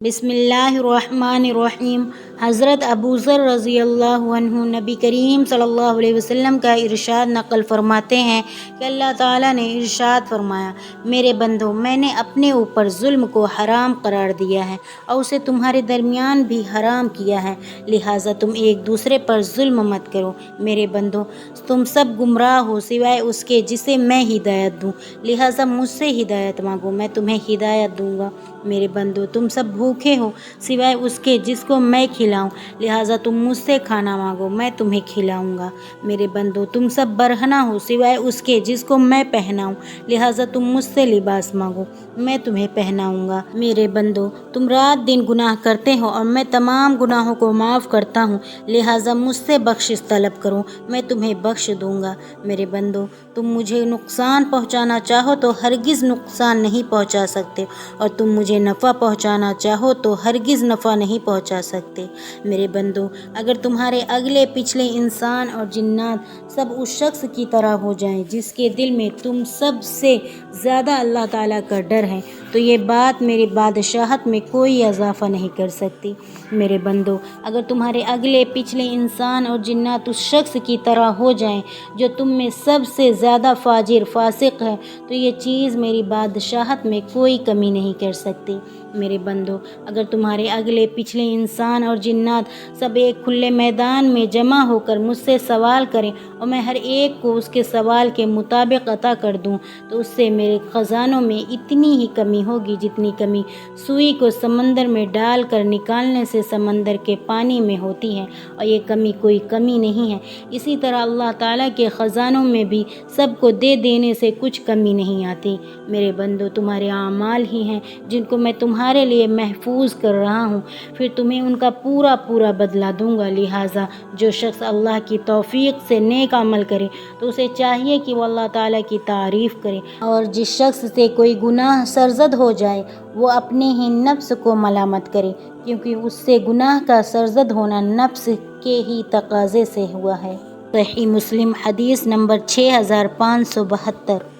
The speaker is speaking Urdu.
بسم اللہ الرحمن الرحیم۔ حضرت ابو ذر رضی اللہ عنہ نبی کریم صلی اللہ علیہ وسلم کا ارشاد نقل فرماتے ہیں کہ اللہ تعالیٰ نے ارشاد فرمایا، میرے بندو، میں نے اپنے اوپر ظلم کو حرام قرار دیا ہے اور اسے تمہارے درمیان بھی حرام کیا ہے، لہٰذا تم ایک دوسرے پر ظلم مت کرو۔ میرے بندو، تم سب گمراہ ہو سوائے اس کے جسے میں ہدایت دوں، لہٰذا مجھ سے ہدایت مانگو، میں تمہیں ہدایت دوں گا۔ میرے بندو، تم سب بھوکے ہو سوائے اس کے جس کو میں کھلاؤں، لہٰذا تم مجھ سے کھانا مانگو، میں تمہیں کھلاؤں گا۔ میرے بندو، تم سب برہنہ ہو سوائے اس کے جس کو میں پہناؤں، لہٰذا تم مجھ سے لباس مانگو، میں تمہیں پہناؤں گا۔ میرے بندو، تم رات دن گناہ کرتے ہو اور میں تمام گناہوں کو معاف کرتا ہوں، لہٰذا مجھ سے بخشش طلب کرو، میں تمہیں بخش دوں گا۔ میرے بندو، تم مجھے نقصان پہنچانا چاہو تو ہرگز نقصان نہیں پہنچا سکتے، اور تم مجھے نفع پہنچانا چاہو تو ہرگز نفع نہیں پہنچا سکتے۔ میرے بندو، اگر تمہارے اگلے پچھلے انسان اور جنات سب اس شخص کی طرح ہو جائیں جس کے دل میں تم سب سے زیادہ اللہ تعالیٰ کا ڈر ہے، تو یہ بات میری بادشاہت میں کوئی اضافہ نہیں کر سکتی۔ میرے بندو، اگر تمہارے اگلے پچھلے انسان اور جنات اس شخص کی طرح ہو جائیں جو تم میں سب سے زیادہ فاجر فاسق ہے، تو یہ چیز میری بادشاہت میں کوئی کمی نہیں کر سکتی۔ میرے بندو، اگر تمہارے اگلے پچھلے انسان اور جنات سب ایک کھلے میدان میں جمع ہو کر مجھ سے سوال کریں اور میں ہر ایک کو اس کے سوال کے مطابق عطا کر دوں، تو اس سے میرے خزانوں میں اتنی ہی کمی ہوگی جتنی کمی سوئی کو سمندر میں ڈال کر نکالنے سے سمندر کے پانی میں ہوتی ہے، اور یہ کمی کوئی کمی نہیں ہے۔ اسی طرح اللہ تعالیٰ کے خزانوں میں بھی سب کو دے دینے سے کچھ کمی نہیں آتی۔ میرے بندو، تمہارے اعمال ہی ہیں جن کو میں تمہارے لیے محفوظ کر رہا ہوں، پھر تمہیں ان کا پورا پورا بدلہ دوں گا۔ لہٰذا جو شخص اللہ کی توفیق سے نیک عمل کرے تو اسے چاہیے کہ وہ اللہ تعالیٰ کی تعریف کرے، اور جس شخص سے کوئی گناہ سرزد ہو جائے وہ اپنے ہی نفس کو ملامت کرے، کیونکہ اس سے گناہ کا سرزد ہونا نفس کے ہی تقاضے سے ہوا ہے۔ صحیح مسلم، حدیث نمبر 6572۔